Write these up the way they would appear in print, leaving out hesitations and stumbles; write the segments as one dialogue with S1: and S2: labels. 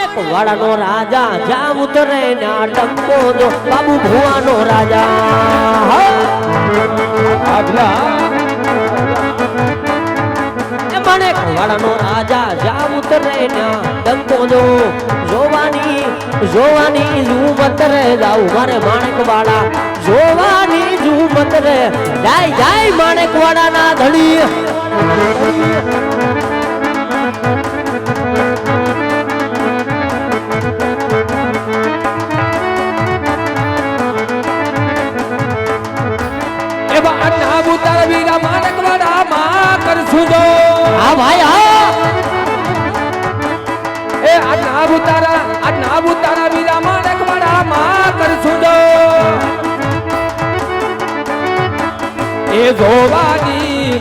S1: માણેક વાળાનો રાજા જામ ઉતરે ના ડંકો જો બાબુ ભુવાનો રાજા માણેક વાળાનો રાજા જામ ઉતરે ના ડંકો જો જોવાની ઝુમત રે જાવ મારે માણેક વાળા જોવાની ઝુમત રે જાય માણેક વાળા ના ધડી હા ભાઈ હા
S2: એ આ ઉતારા વીરા માણેક વાળા માં કરશું દો એ જોવાની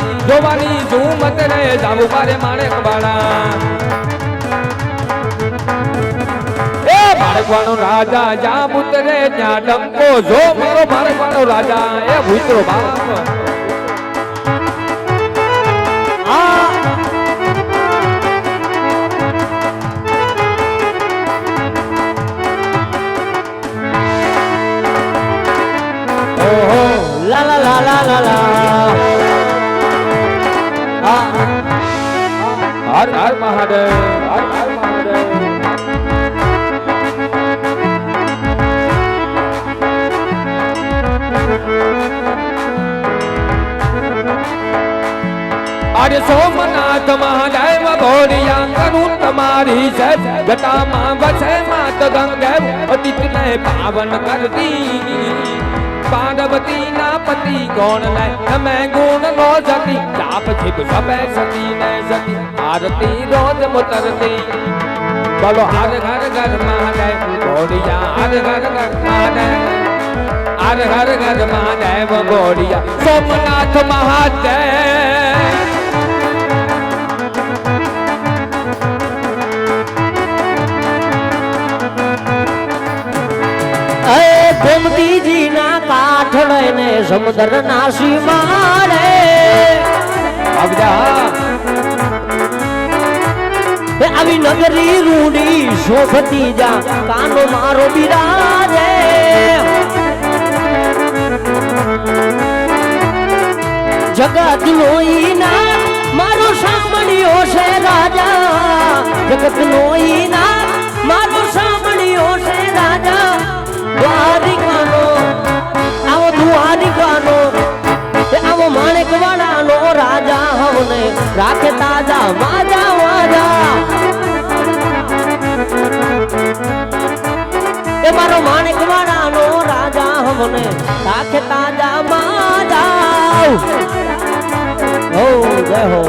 S2: ઝુમત રે જાવું મારે માણેક વાળા એ માણેક વાળો રાજા જ્યાં ઉતરે ત્યાં ડંકો જો મારો માણેક વાળો રાજા એ ભૂતરો બાપ હર હર મહાદેવ હર હર મહાદેવ અરે સોમનાથ મહાદેવ ભોળિયા કરું તમારી જય જટામાં વસે માત ગંગે અતિથને પાવન કરતી पार्वती ना पति गौण ने मैं गुण नो जती जाप छिप सबे सती ने सती आरती रोज मुतरती बोलो हर घर घर महादेव बोलिया हर घर घर महादेव हर घर घर महादेव बोलिया सोमनाथ महादेव
S1: गोमती जी ना काठड़े ने समुद्र नासी मारे अभी नगरी रूडी शोभती जा कानो मारो बिराजे जगत लोई ना मारो सामणियो से राजा जगत लोई ना मारो सामणियो से राजा દ્વારિકાનો આવો દ્વારિકાનો આવો માણેક વાળાનો રાજા હવને રાખે તાજા માજા વાજા એ મારો માણેક વાળાનો રાજા હવને રાખે તાજા માજા હો જય હો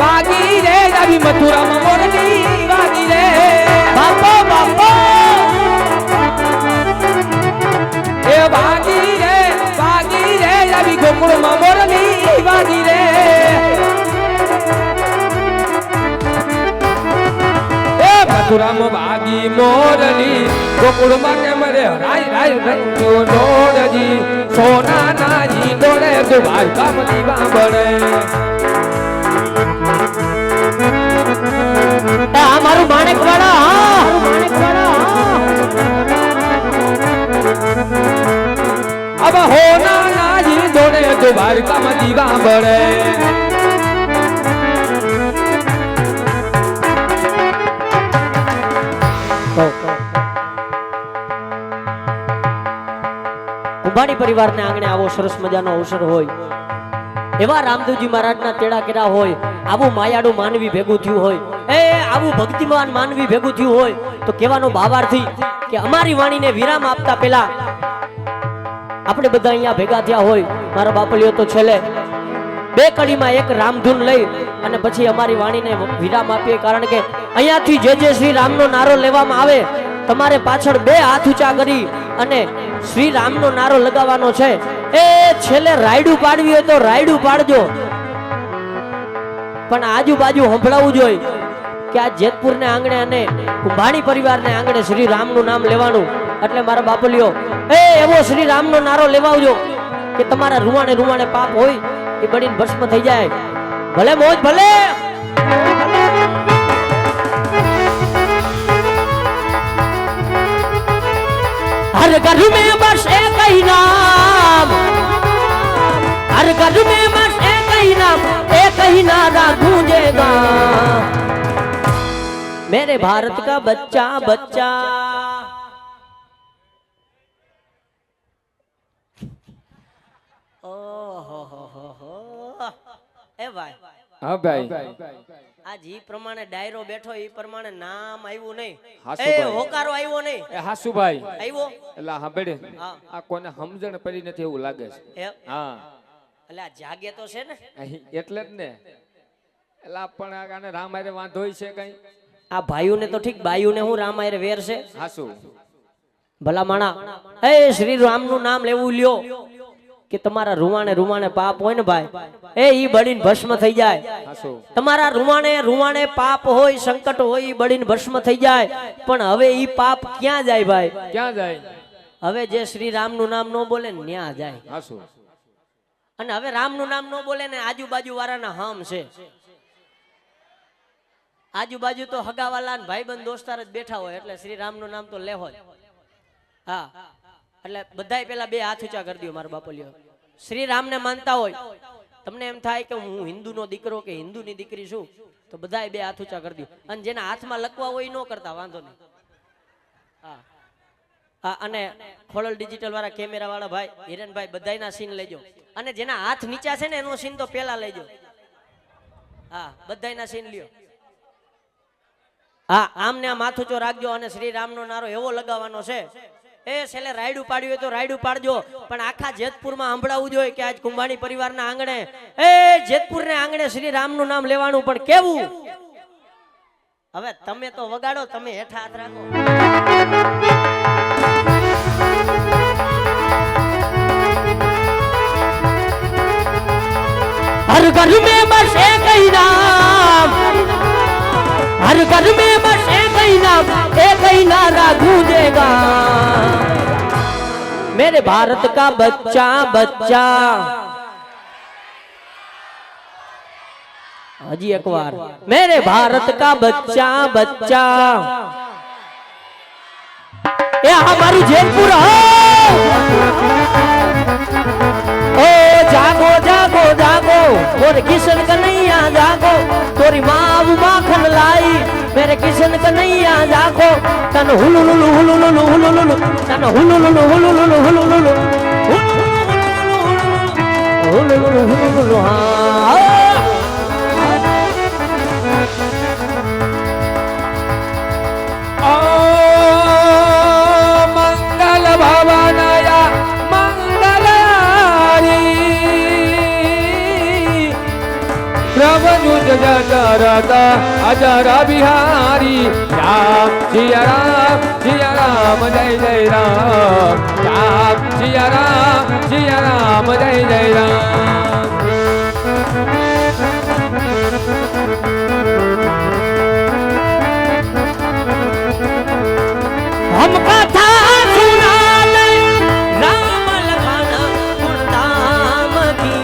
S2: વાગી રે રવિ મથુરામાં મોરલી વાગી રે
S1: બાપો બાપો
S2: એ વાગી રે રવિ ગોકુળમાં મોરલી વાગી રે એ મથુરામાં વાગી મોરલી ગોકુળમાં કેમ રે રાય રંગો નોરજી સોના નાજી દોડે દુબાર કામની વાંબળે
S1: મારું માણેક વાળા
S2: अब होना नाजी दौड़े दोबार का मदीवा बड़े
S1: કુંભાણી પરિવારને આંગણે આવો સરસ મજાનો અવસર હોય એવા રામદેવજી મહારાજના તેડા કેરા હોય આવું માયાળું માનવી ભેગું થયું હોય આવું ભક્તિમાન માનવી ભેગું થયું હોય તો કહેવાનો ભાવાર્થી કે અમારી વાણીને વિરામ આપતા પહેલા આપણે બધા અહીંયા ભેગા થયા હોય મારા બાપલીઓ તો છેલ્લે બે કડીમાં એક રામધૂન લઈ અને પછી અમારી વાણીને વિરામ આપીએ કારણ કે અહીંયાથી જે શ્રી રામનો નારો લેવામાં આવે તમારે પાછળ બે હાથ ઊંચા કરી અને શ્રી રામનો નારો લગાવવાનો છે એ છેલ્લે રાયડું પાડવી હોય તો રાયડું પાડજો પણ આજુબાજુ સંભળાવવું જોઈએ કે આ જેતપુરને આંગણે અને કુંભાણી પરિવારને આંગણે શ્રી રામનું નામ લેવાનું એટલે મારા બાપુલિયો એ એવો શ્રી રામનો નારો લેવાવજો કે તમારા રૂવાણે રૂવાણે પાપ હોય એ બળીને ભસ્મ થઈ જાય. ભલે મોજ ભલે. हर घर में बस एक ही नाम, हर घर में बस एक ही नाम, एक ही नारा गूंजेगा, मेरे भारत का बच्चा बच्चा. ए भाई
S2: હા ભાઈ
S1: આ જી પ્રમાણે ડાયરો બેઠો એ પ્રમાણે નામ આવ્યું નહીં,
S2: હાસુ
S1: એ
S2: ભાઈ.
S1: હોકારો આવ્યો નહીં,
S2: એ હાસુભાઈ
S1: આવ્યો
S2: એટલે સાંભળે
S1: હા.
S2: આ કોને સમજણ પડી નથી એવું લાગે છે.
S1: એમ?
S2: હા
S1: એટલે આ જાગે તો છે ને.
S2: એટલે જ ને. એટલે પણ આને રામ હારે વાંધો હોય છે કઈ?
S1: આ ભાઈઓને તો ઠીક, બાયુને હું રામ હારે વેર છે.
S2: હાસુ
S1: ભલા માણા એ શ્રી રામનું નામ લેવું લ્યો કે તમારા રૂવાણે રૂવાણે પાપ હોય ને ભાઈ એ ઈ બળીને ભસ્મ થઈ જાય.
S2: હાસુ
S1: તમારા રૂવાણે રૂવાણે પાપ હોય, સંકટ હોય, ઈ બળીને ભસ્મ થઈ જાય. પણ હવે ઈ પાપ ક્યાં જાય ભાઈ?
S2: ક્યાં જાય?
S1: હવે જે શ્રી રામનું નામ ન બોલે ને ન્યા જાય.
S2: હાસુ
S1: અને હવે રામનું નામ ન બોલે ને આજુબાજુ વાળાના હમ છે. આજુબાજુ તો હગાવાલા ને ભાઈબંધ દોસ્તાર જ બેઠા હોય એટલે શ્રી રામનું નામ તો લેવો જ. હા એટલે બધાય પેલા બે હાથ ઊંચા કરી દો મારા બાપલિયો. શ્રી રામને માનતા હોય, તમને એમ થાય કે હું હિન્દુનો દીકરો કે હિન્દુની દીકરી છું તો બધાય બે હાથ ઊંચા કરી દો. અને જેના હાથમાં લખવા હોય ન કરતા, વાંધો નહીં. હા હા. અને ખોડલ ડિજિટલ વાળા કેમેરા વાળા ભાઈ હિરેનભાઈ બધાયના સીન લેજો. અને જેના હાથ નીચા છે ને એનો સીન તો પેલા લેજો. હા બધાયના સીન લ્યો. હા આમને આ માથું ચો રાખજો અને શ્રી રામનો નારો એવો લગાવવાનો છે એ છેલ્લે રાયડું પાડ્યું હોય તો રાયડું પાડજો, પણ આખા જેતપુરમાં સંભળાવવું જોઈએ કે આજ કુંભાણી પરિવારના આંગણે એ જેતપુરને આંગણે શ્રી રામનું નામ લેવાનું. પણ કેવું? હવે તમે તો વગાડો, તમે હેઠા હાથ રાખો. हर घर में बस एक ही नाम, हर घर में बस एक ही नाम, एक ही नारा गूंजेगा, मेरे भारत का बच्चा बच्चा. हजी एक बार, मेरे भारत का बच्चा बच्चा. ये हमारी जयपुर है. ओ जागो जागो जागो, और किशन कन्हैया जागो, तोरी माँ माखन लाई, मेरे किशन कन्हैया जागो. तन हुलुलुलु हुलुलुलु हुलुलुलु, तन हुलुलुलु हुलुलुलु हुलुलुलु हुलुलुलु हुलुलुलु. हाँ
S2: મંગલ ભવનયા પ્રભુ જગત રતા અજર બિહારી. રામ જય રામ જય રામ જય જય રામ. રામ જય રામ જય રામ જય જય રામ.
S1: हम कथा सुना ले राम लखन गुणधाम की,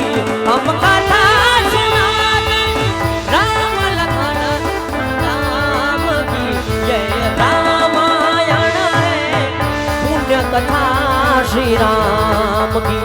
S1: हम कथा सुना ले राम लखन गुणधाम की. ये रामायण है पुण्य कथा श्री राम की.